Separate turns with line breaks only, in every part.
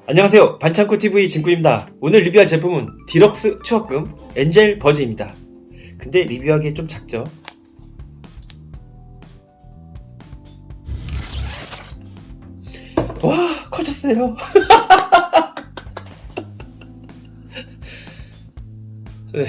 안녕하세요. 반창고TV 진구입니다. 오늘 리뷰할 제품은 디럭스 추억금 엔젤 버즈입니다. 근데 리뷰하기에 좀 작죠? 와, 커졌어요. 네.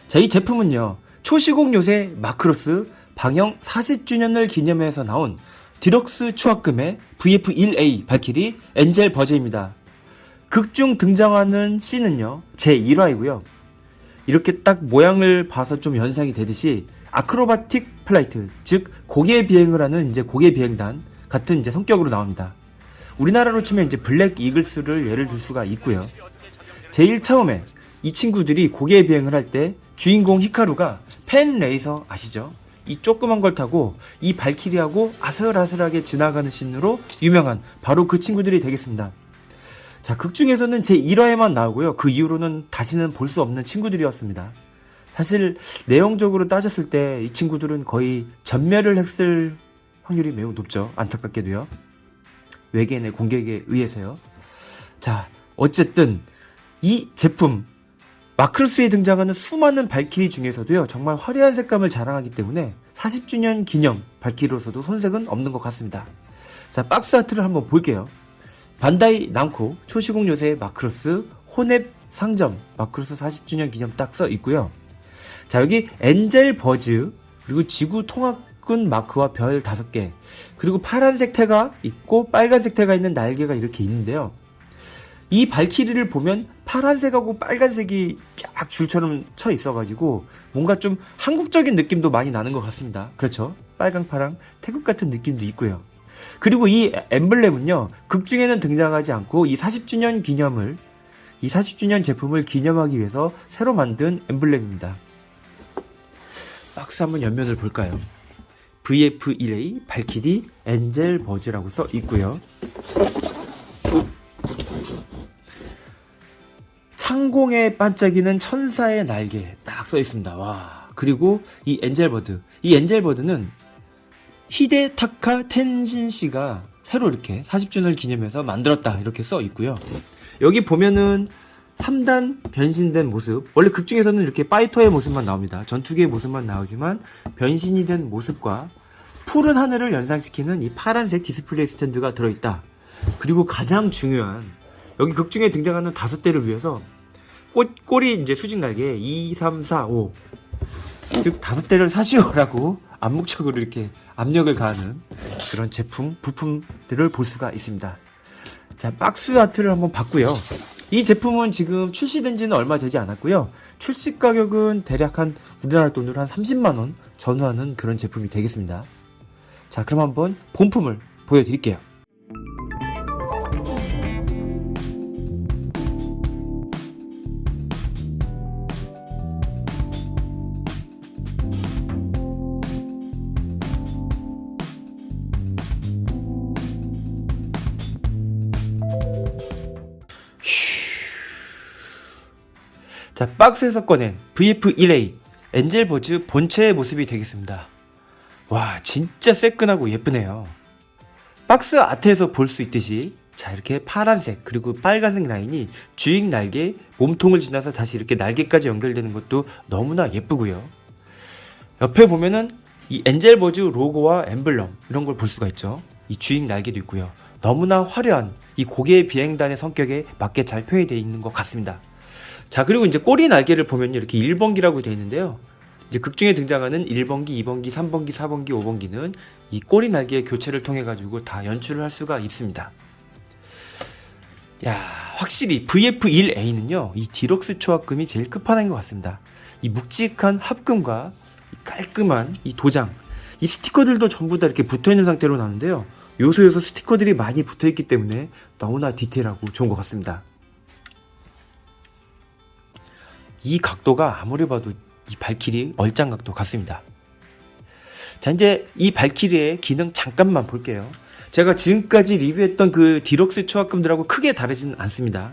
자, 이 제품은요, 초시공 요새 마크로스 방영 40주년을 기념해서 나온 디럭스 초합금의 VF1A 발키리 엔젤 버즈입니다. 극중 등장하는 씬은요, 제1화이고요. 이렇게 딱 모양을 봐서 좀 연상이 되듯이 아크로바틱 플라이트, 즉 고개 비행을 하는 이제 고개 비행단 같은 이제 성격으로 나옵니다. 우리나라로 치면 이제 블랙 이글스를 예를 들 수가 있고요. 제일 처음에 이 친구들이 고개 비행을 할 때 주인공 히카루가 펜 레이서 아시죠? 이 조그만 걸 타고 이 발키리하고 아슬아슬하게 지나가는 씬으로 유명한 바로 그 친구들이 되겠습니다. 자, 극중에서는 제1화에만 나오고요. 그 이후로는 다시는 볼 수 없는 친구들이었습니다. 사실 내용적으로 따졌을 때 이 친구들은 거의 전멸을 했을 확률이 매우 높죠. 안타깝게도요. 외계인의 공격에 의해서요. 자, 어쨌든 이 제품 마크로스에 등장하는 수많은 발키리 중에서도요, 정말 화려한 색감을 자랑하기 때문에 40주년 기념 발키리로서도 손색은 없는 것 같습니다. 자, 박스 아트를 한번 볼게요. 반다이 남코 초시공 요새 마크로스 혼앱 상점 마크로스 40주년 기념 딱 써 있고요. 자, 여기 엔젤 버즈, 그리고 지구 통합군 마크와 별 5개, 그리고 파란색 태가 있고 빨간색 태가 있는 날개가 이렇게 있는데요. 이 발키리를 보면 파란색하고 빨간색이 쫙 줄처럼 쳐 있어가지고 뭔가 좀 한국적인 느낌도 많이 나는 것 같습니다. 그렇죠? 빨강 파랑 태극 같은 느낌도 있고요. 그리고 이 엠블렘은요, 극중에는 등장하지 않고 이 40주년 제품을 기념하기 위해서 새로 만든 엠블렘입니다. 박스 한번 옆면을 볼까요? VF1A 발키리 엔젤 버즈라고 써 있고요. 창공에 반짝이는 천사의 날개 딱 써 있습니다. 와. 그리고 이 엔젤버드. 이 엔젤버드는 히데타카 텐신 씨가 새로 이렇게 40주년을 기념해서 만들었다. 이렇게 써 있고요. 여기 보면은 3단 변신된 모습. 원래 극중에서는 이렇게 파이터의 모습만 나옵니다. 전투기의 모습만 나오지만 변신이 된 모습과 푸른 하늘을 연상시키는 이 파란색 디스플레이 스탠드가 들어있다. 그리고 가장 중요한, 여기 극중에 등장하는 5대를 위해서 꼬리 이제 수직 날개 2, 3, 4, 5, 즉 5대를 사시오라고 암묵적으로 이렇게 압력을 가하는 그런 제품, 부품들을 볼 수가 있습니다. 자, 박스 아트를 한번 봤고요. 이 제품은 지금 출시된 지는 얼마 되지 않았고요. 출시 가격은 대략 한 우리나라 돈으로 한 30만원 전후하는 그런 제품이 되겠습니다. 자, 그럼 한번 본품을 보여드릴게요. 자, 박스에서 꺼낸 VF1A 엔젤 버즈 본체의 모습이 되겠습니다. 와, 진짜 새끈하고 예쁘네요. 박스 아트에서 볼 수 있듯이, 자, 이렇게 파란색 그리고 빨간색 라인이 주익 날개 몸통을 지나서 다시 이렇게 날개까지 연결되는 것도 너무나 예쁘고요. 옆에 보면은 이 엔젤 버즈 로고와 엠블럼 이런 걸 볼 수가 있죠. 이 주익 날개도 있고요. 너무나 화려한 이 고개 비행단의 성격에 맞게 잘 표현이 되어 있는 것 같습니다. 자, 그리고 이제 꼬리 날개를 보면 이렇게 1번기라고 되어 있는데요. 이제 극중에 등장하는 1번기, 2번기, 3번기, 4번기, 5번기는 이 꼬리 날개의 교체를 통해 가지고 다 연출을 할 수가 있습니다. 야, 확실히 VF1A는요, 이 디럭스 초합금이 제일 끝판왕인 것 같습니다. 이 묵직한 합금과 이 깔끔한 이 도장, 이 스티커들도 전부 다 이렇게 붙어 있는 상태로 나오는데요. 요소 스티커들이 많이 붙어 있기 때문에 너무나 디테일하고 좋은 것 같습니다. 이 각도가 아무리 봐도 이 발키리 얼짱 각도 같습니다. 자, 이제 이 발키리의 기능 잠깐만 볼게요. 제가 지금까지 리뷰했던 그 디럭스 초합금들하고 크게 다르지는 않습니다.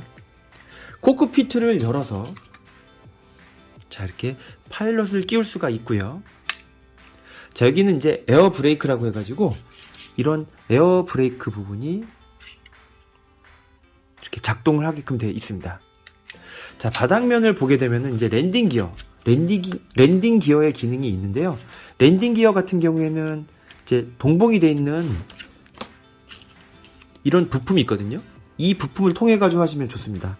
코크피트를 열어서 자, 이렇게 파일럿을 끼울 수가 있고요. 자, 여기는 이제 에어 브레이크라고 해가지고 이런 에어 브레이크 부분이 이렇게 작동을 하게끔 되어 있습니다. 자, 바닥면을 보게 되면은 이제 랜딩 기어의 기능이 있는데요. 랜딩 기어 같은 경우에는 이제 동봉이 되어 있는 이런 부품이 있거든요. 이 부품을 통해 가지고 하시면 좋습니다.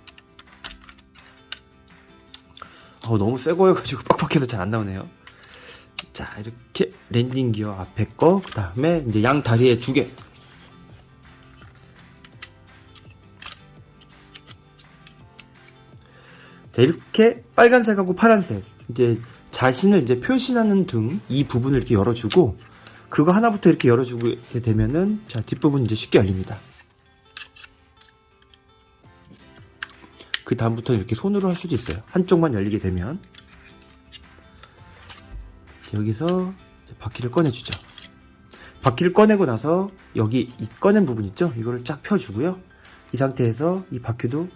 너무 새 거여가지고 빡빡해서 잘 안 나오네요. 자, 이렇게 랜딩 기어 앞에 거, 그 다음에 이제 양 다리에 2개. 자, 이렇게 빨간색하고 파란색, 이제 자신을 이제 표시하는 등 이 부분을 이렇게 열어주고, 그거 하나부터 이렇게 열어주게 되면은, 자, 뒷부분 이제 쉽게 열립니다. 그 다음부터 이렇게 손으로 할 수도 있어요. 한쪽만 열리게 되면. 자, 여기서 이제 바퀴를 꺼내주죠. 바퀴를 꺼내고 나서 여기 이 꺼낸 부분 있죠? 이거를 쫙 펴주고요. 이 상태에서 이 바퀴도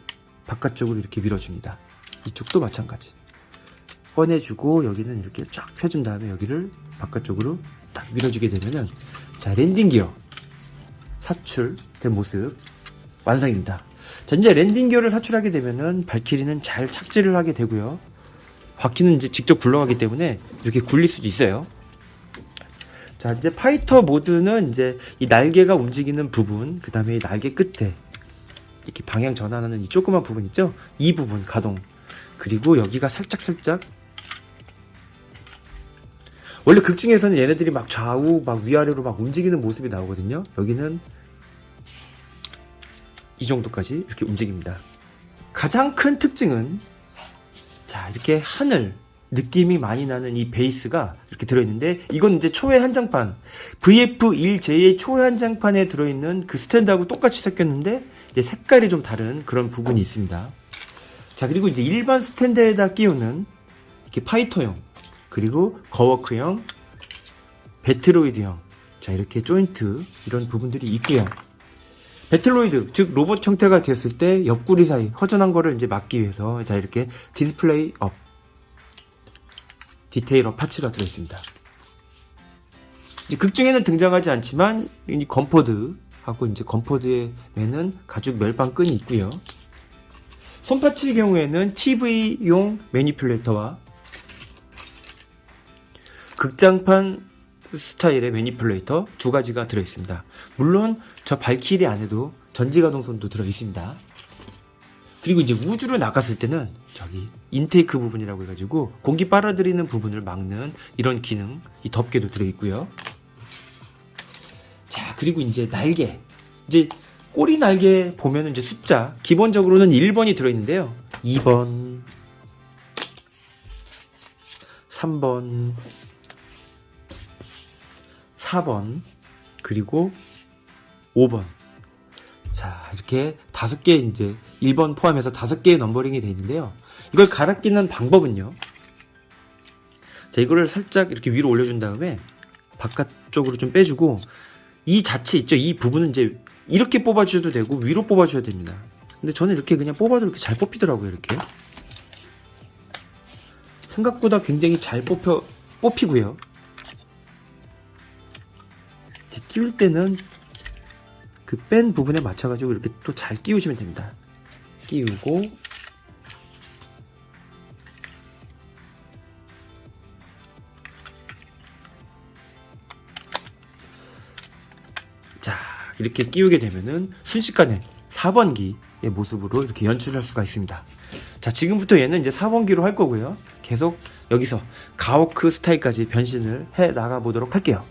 바깥쪽으로 이렇게 밀어줍니다. 이쪽도 마찬가지. 꺼내주고 여기는 이렇게 쫙 펴준 다음에 여기를 바깥쪽으로 딱 밀어주게 되면은, 자, 랜딩 기어 사출된 모습 완성입니다. 자, 이제 랜딩 기어를 사출하게 되면은 발키리는 잘 착지를 하게 되고요. 바퀴는 이제 직접 굴러가기 때문에 이렇게 굴릴 수도 있어요. 자, 이제 파이터 모드는 이제 이 날개가 움직이는 부분, 그 다음에 이 날개 끝에 이렇게 방향 전환하는 이 조그만 부분 있죠? 이 부분 가동. 그리고 여기가 살짝 원래 극 중에서는 얘네들이 막 좌우 막 위아래로 막 움직이는 모습이 나오거든요. 여기는 이 정도까지 이렇게 움직입니다. 가장 큰 특징은, 자, 이렇게 하늘 느낌이 많이 나는 이 베이스가 이렇게 들어있는데, 이건 이제 초회 한장판 VF1J의 초회 한장판에 들어있는 그 스탠드하고 똑같이 섞였는데 이제 색깔이 좀 다른 그런 부분이 있습니다. 자, 그리고 이제 일반 스탠드에다 끼우는 이렇게 파이터형, 그리고 거워크형, 배틀로이드형, 자, 이렇게 조인트 이런 부분들이 있고요. 배틀로이드, 즉 로봇 형태가 되었을 때 옆구리 사이 허전한 거를 이제 막기 위해서, 자, 이렇게 디스플레이 업, 디테일업 파츠가 들어있습니다. 이제 극 중에는 등장하지 않지만 이 건포드하고 이제 건포드에 매는 가죽 멜빵끈이 있고요. 손파츠의 경우에는 TV용 매니플레이터와 극장판 스타일의 매니플레이터 2가지가 들어있습니다. 물론 저 발키리 안에도 전지가동선도 들어있습니다. 그리고 이제 우주로 나갔을 때는 저기 인테이크 부분이라고 해가지고 공기 빨아들이는 부분을 막는 이런 기능, 이 덮개도 들어있고요. 자, 그리고 이제 날개, 이제 꼬리 날개 보면은 이제 숫자 기본적으로는 1번이 들어있는데요. 2번, 3번, 4번, 그리고 5번. 자, 이렇게 5개, 이제 1번 포함해서 5개의 넘버링이 되어 있는데요. 이걸 갈아 끼는 방법은요. 자, 이거를 살짝 이렇게 위로 올려준 다음에 바깥쪽으로 좀 빼주고, 이 자체 있죠? 이 부분은 이제 이렇게 뽑아주셔도 되고 위로 뽑아주셔야 됩니다. 근데 저는 이렇게 그냥 뽑아도 이렇게 잘 뽑히더라고요. 이렇게 생각보다 굉장히 잘 뽑히고요. 끼울 때는 그 뺀 부분에 맞춰가지고 이렇게 또 잘 끼우시면 됩니다. 끼우고, 자, 이렇게 끼우게 되면은 순식간에 4번기의 모습으로 이렇게 연출할 수가 있습니다. 자, 지금부터 얘는 이제 4번기로 할 거고요. 계속 여기서 가오크 스타일까지 변신을 해 나가 보도록 할게요.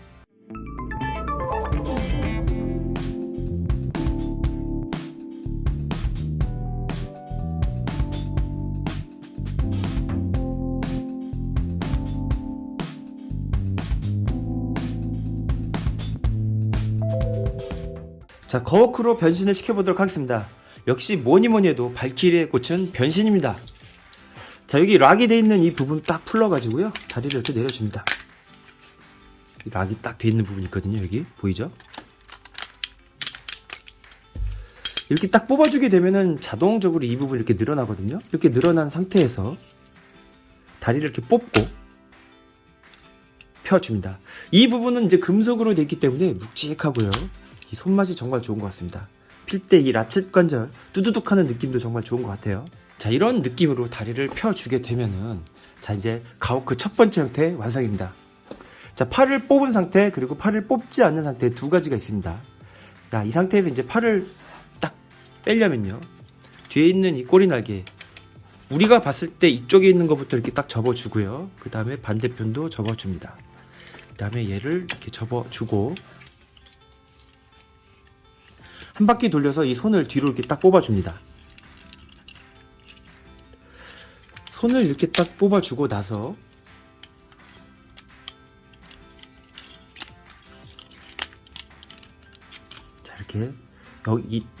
자, 거워크로 변신을 시켜보도록 하겠습니다. 역시 뭐니뭐니 해도 발키리의 꽃은 변신입니다. 자, 여기 락이 되어 있는 이 부분 딱 풀러가지고요, 다리를 이렇게 내려줍니다. 락이 딱 되어 있는 부분이 있거든요. 여기 보이죠? 이렇게 딱 뽑아주게 되면은 자동적으로 이 부분이 이렇게 늘어나거든요. 이렇게 늘어난 상태에서 다리를 이렇게 뽑고 펴줍니다. 이 부분은 이제 금속으로 되어 있기 때문에 묵직하고요. 이 손맛이 정말 좋은 것 같습니다. 필 때 이 라쳇 관절 뚜두둑 하는 느낌도 정말 좋은 것 같아요. 자, 이런 느낌으로 다리를 펴주게 되면은 자, 이제 가오크 첫 번째 형태 완성입니다. 자, 팔을 뽑은 상태 그리고 팔을 뽑지 않는 상태 두 가지가 있습니다. 자, 이 상태에서 이제 팔을 딱 빼려면요, 뒤에 있는 이 꼬리 날개, 우리가 봤을 때 이쪽에 있는 것부터 이렇게 딱 접어주고요. 그 다음에 반대편도 접어줍니다. 그 다음에 얘를 이렇게 접어주고 한 바퀴 돌려서 이 손을 뒤로 이렇게 딱 뽑아줍니다. 손을 이렇게 딱 뽑아주고 나서 자, 이렇게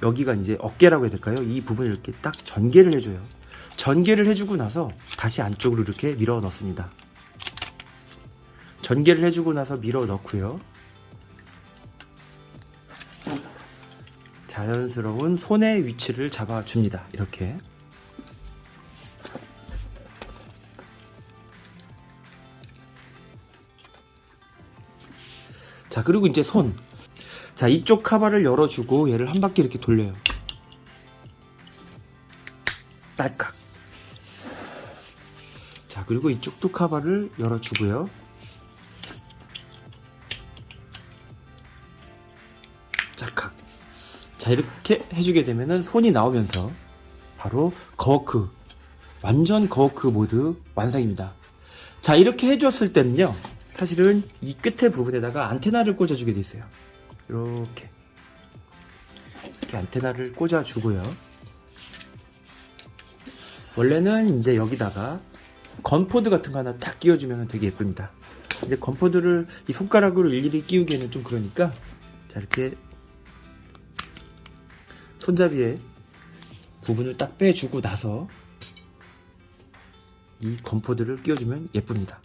여기가 이제 어깨라고 해야 될까요? 이 부분을 이렇게 딱 전개를 해줘요. 전개를 해주고 나서 다시 안쪽으로 이렇게 밀어 넣습니다. 전개를 해주고 나서 밀어 넣고요. 자연스러운 손의 위치를 잡아줍니다. 이렇게. 자, 그리고 이제 손. 자, 이쪽 카바를 열어주고 얘를 한 바퀴 이렇게 돌려요. 딸깍. 자, 그리고 이쪽도 카바를 열어주고요. 짤칵. 자, 이렇게 해주게 되면은 손이 나오면서 바로 거워크, 완전 거워크 모드 완성입니다. 자, 이렇게 해줬을 때는요, 사실은 이 끝에 부분에다가 안테나를 꽂아주게 돼 있어요. 이렇게 안테나를 꽂아주고요. 원래는 이제 여기다가 건포드 같은 거 하나 딱 끼워주면 되게 예쁩니다. 이제 건포드를 이 손가락으로 일일이 끼우기에는 좀 그러니까, 자, 이렇게 손잡이에 부분을 딱 빼주고 나서 이 건포드를 끼워주면 예쁩니다.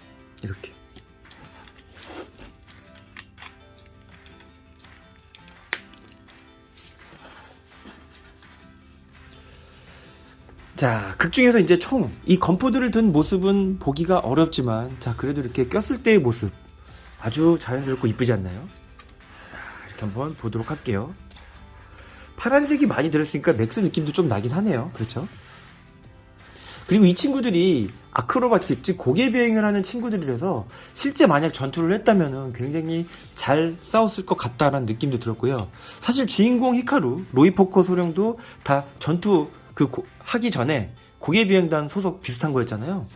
이렇게. 자, 극 중에서 이제 총 이 건포드를 든 모습은 보기가 어렵지만, 자, 그래도 이렇게 꼈을 때의 모습 아주 자연스럽고 이쁘지 않나요? 자, 이렇게 한번 보도록 할게요. 파란색이 많이 들었으니까 맥스 느낌도 좀 나긴 하네요. 그렇죠? 그리고 이 친구들이 아크로바틱, 즉 고개 비행을 하는 친구들이라서 실제 만약 전투를 했다면 굉장히 잘 싸웠을 것 같다라는 느낌도 들었고요. 사실 주인공 히카루, 로이포커 소령도 다 전투 하기 전에 고개 비행단 소속 비슷한 거였잖아요.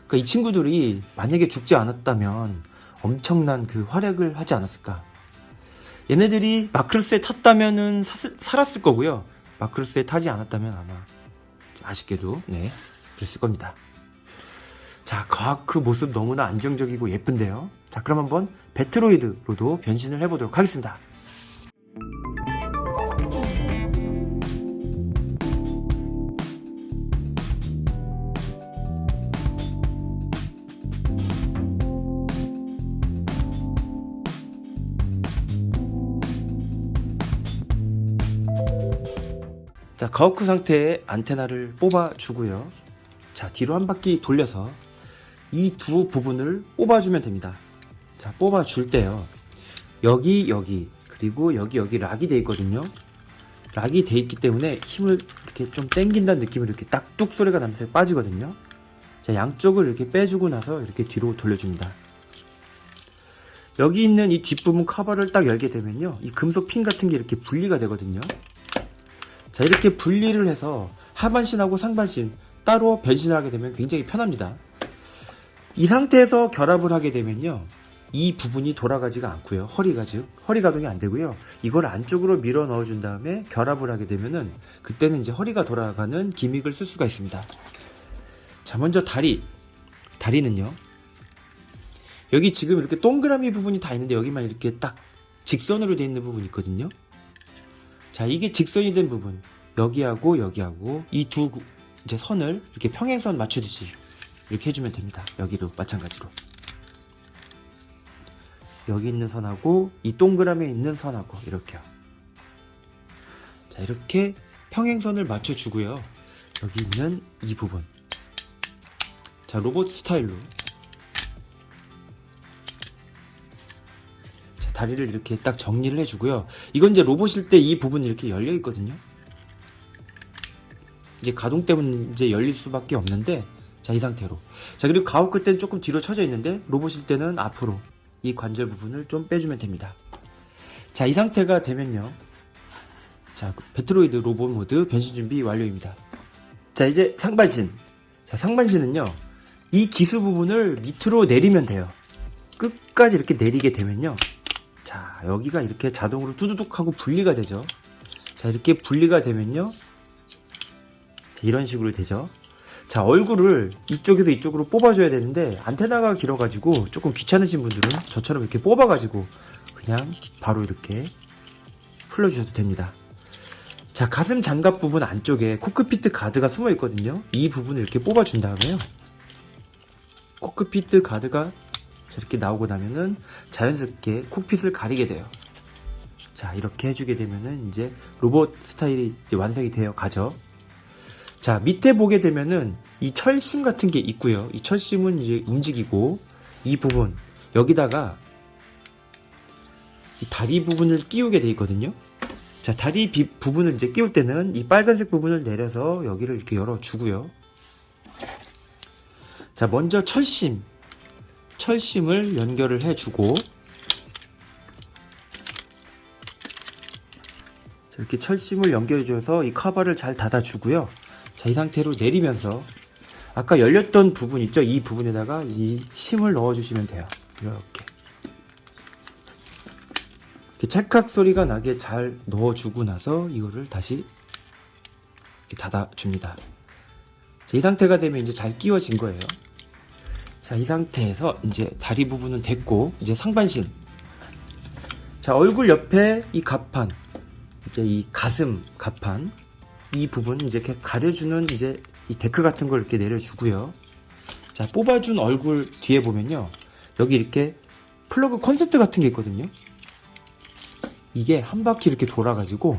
그러니까 이 친구들이 만약에 죽지 않았다면 엄청난 그 활약을 하지 않았을까. 얘네들이 마크로스에 탔다면은 살았을 거고요. 마크로스에 타지 않았다면 아마 아쉽게도 그랬을 겁니다. 자, 과크 모습 너무나 안정적이고 예쁜데요. 자, 그럼 한번 배트로이드로도 변신을 해보도록 하겠습니다. 자, 가오크 상태의 안테나를 뽑아주고요. 자, 뒤로 한 바퀴 돌려서 이 두 부분을 뽑아주면 됩니다. 자, 뽑아줄 때요, 여기 그리고 여기 락이 돼 있거든요. 락이 돼 있기 때문에 힘을 이렇게 좀 당긴다는 느낌으로 이렇게 딱 뚝 소리가 나면서 빠지거든요. 자, 양쪽을 이렇게 빼주고 나서 이렇게 뒤로 돌려줍니다. 여기 있는 이 뒷부분 커버를 딱 열게 되면요, 이 금속 핀 같은 게 이렇게 분리가 되거든요. 자, 이렇게 분리를 해서 하반신하고 상반신 따로 변신을 하게 되면 굉장히 편합니다. 이 상태에서 결합을 하게 되면요, 이 부분이 돌아가지가 않고요. 허리 가동이 안 되고요. 이걸 안쪽으로 밀어 넣어준 다음에 결합을 하게 되면은 그때는 이제 허리가 돌아가는 기믹을 쓸 수가 있습니다. 자, 먼저 다리는요, 여기 지금 이렇게 동그라미 부분이 다 있는데 여기만 이렇게 딱 직선으로 되어 있는 부분이 있거든요. 자, 이게 직선이 된 부분, 여기하고 이 두 이제 선을 이렇게 평행선 맞추듯이 이렇게 해주면 됩니다. 여기도 마찬가지로 여기 있는 선하고 이 동그라미에 있는 선하고 이렇게요. 자, 이렇게 평행선을 맞춰주고요. 여기 있는 이 부분, 자 로봇 스타일로 자 다리를 이렇게 딱 정리를 해주고요. 이건 이제 로봇일 때 이 부분이 이렇게 열려 있거든요. 이제 가동 때문에 이제 열릴 수밖에 없는데, 자 이 상태로. 자 그리고 가오 끌 때는 조금 뒤로 쳐져 있는데 로봇일 때는 앞으로 이 관절 부분을 좀 빼주면 됩니다. 자 이 상태가 되면요, 자 배트로이드 로봇 모드 변신 준비 완료입니다. 자 이제 상반신. 자 상반신은요, 이 기수 부분을 밑으로 내리면 돼요. 끝까지 이렇게 내리게 되면요, 자 여기가 이렇게 자동으로 뚜두둑 하고 분리가 되죠. 자 이렇게 분리가 되면요, 자, 이런 식으로 되죠. 자 얼굴을 이쪽에서 이쪽으로 뽑아줘야 되는데 안테나가 길어가지고 조금 귀찮으신 분들은 저처럼 이렇게 뽑아가지고 그냥 바로 이렇게 풀러주셔도 됩니다. 자 가슴 장갑 부분 안쪽에 코크피트 가드가 숨어 있거든요. 이 부분을 이렇게 뽑아준 다음에요, 코크피트 가드가 이렇게 나오고 나면은 자연스럽게 콕핏을 가리게 돼요. 자 이렇게 해주게 되면은 이제 로봇 스타일이 이제 완성이 되어 가죠. 자 밑에 보게 되면은 이 철심 같은 게 있고요. 이 철심은 이제 움직이고, 이 부분 여기다가 이 다리 부분을 끼우게 돼 있거든요. 자 다리 부분을 이제 끼울 때는 이 빨간색 부분을 내려서 여기를 이렇게 열어주고요. 자 먼저 철심을 연결을 해주고, 자, 이렇게 철심을 연결해줘서 이 카바를 잘 닫아주고요. 자 이 상태로 내리면서 아까 열렸던 부분 있죠? 이 부분에다가 이 심을 넣어주시면 돼요. 이렇게 찰칵 소리가 나게 잘 넣어주고 나서 이거를 다시 이렇게 닫아줍니다. 자, 이 상태가 되면 이제 잘 끼워진 거예요. 자, 이 상태에서 이제 다리 부분은 됐고, 이제 상반신. 자, 얼굴 옆에 이 갑판, 이제 이 가슴 갑판, 이 부분 이제 이렇게 가려주는 이제 이 데크 같은 걸 이렇게 내려주고요. 자, 뽑아준 얼굴 뒤에 보면요, 여기 이렇게 플러그 콘센트 같은 게 있거든요. 이게 한 바퀴 이렇게 돌아가지고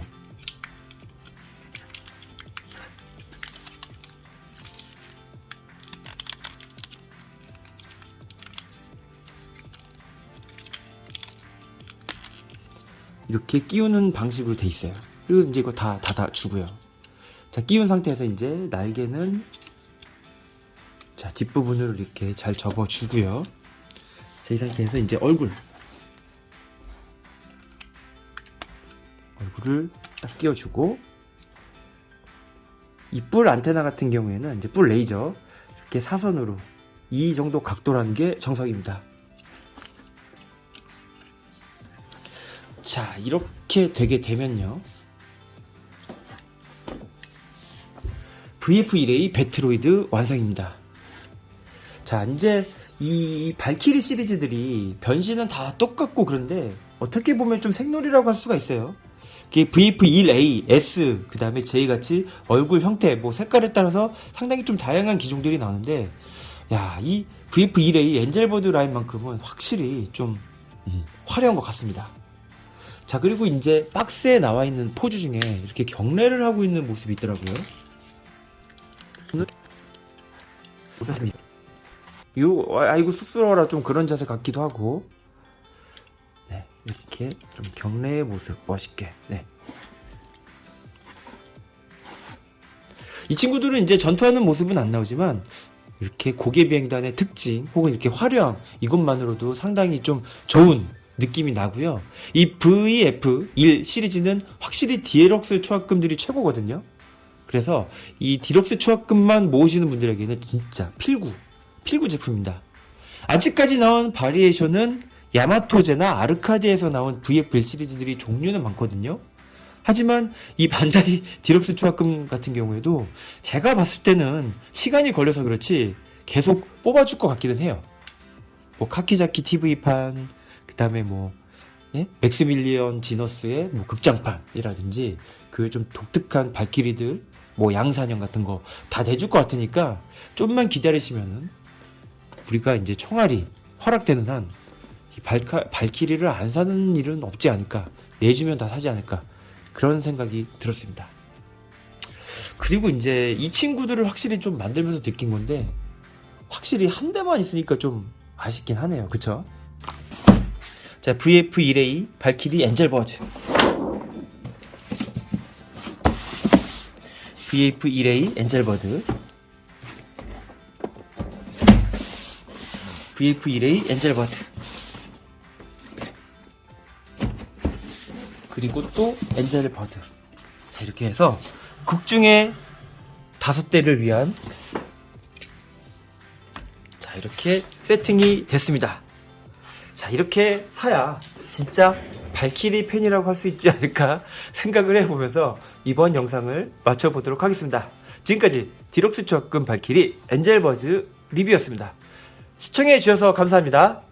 이렇게 끼우는 방식으로 돼 있어요. 그리고 이제 이거 다 닫아주고요. 자, 끼운 상태에서 이제 날개는 자 뒷부분으로 이렇게 잘 접어주고요. 자, 이 상태에서 이제 얼굴을 딱 끼워주고, 이 뿔 안테나 같은 경우에는 이제 뿔 레이저 이렇게 사선으로 이 정도 각도라는 게 정석입니다. 자, 이렇게 되게 되면요, VF1A 배트로이드 완성입니다. 자, 이제 이 발키리 시리즈들이 변신은 다 똑같고, 그런데 어떻게 보면 좀 생놀이라고 할 수가 있어요. VF1A, S, 그 다음에 J 같이 얼굴 형태, 뭐 색깔에 따라서 상당히 좀 다양한 기종들이 나오는데, 야, 이 VF1A 엔젤버드 라인만큼은 확실히 좀 화려한 것 같습니다. 자, 그리고 이제 박스에 나와 있는 포즈 중에 이렇게 경례를 하고 있는 모습이 있더라고요. 아이고 쑥스러워라, 좀 그런 자세 같기도 하고. 네, 이렇게 좀 경례의 모습 멋있게. 네. 이 친구들은 이제 전투하는 모습은 안 나오지만 이렇게 고개비행단의 특징 혹은 이렇게 화려함, 이것만으로도 상당히 좀 좋은 느낌이 나고요. 이 VF1 시리즈는 확실히 디럭스 초합금들이 최고거든요. 그래서 이 디럭스 초합금만 모으시는 분들에게는 진짜 필구 제품입니다. 아직까지 나온 바리에이션은 야마토제나 아르카디에서 나온 VF1 시리즈들이 종류는 많거든요. 하지만 이 반다이 디럭스 초합금 같은 경우에도 제가 봤을 때는 시간이 걸려서 그렇지 계속 뽑아줄 것 같기는 해요. 뭐 카키자키 TV판, 그 다음에 뭐 맥스밀리언 지너스의 뭐 극장판이라든지 그 좀 독특한 발키리들, 뭐 양산형 같은 거 다 내줄 것 같으니까 좀만 기다리시면은 우리가 이제 총알이 허락되는 한 발키리를 안 사는 일은 없지 않을까, 내주면 다 사지 않을까, 그런 생각이 들었습니다. 그리고 이제 이 친구들을 확실히 좀 만들면서 느낀 건데, 확실히 한 대만 있으니까 좀 아쉽긴 하네요. 그쵸? 자, VF1A 발키리 엔젤버즈. VF1A 엔젤버드. VF1A 엔젤버드. 그리고 또 엔젤버드. 자, 이렇게 해서 극 중에 5대를 위한, 자, 이렇게 세팅이 됐습니다. 자, 이렇게 사야 진짜 발키리 팬이라고 할 수 있지 않을까 생각을 해보면서 이번 영상을 마쳐보도록 하겠습니다. 지금까지 디럭스 추억금 발키리 엔젤버즈 리뷰였습니다. 시청해주셔서 감사합니다.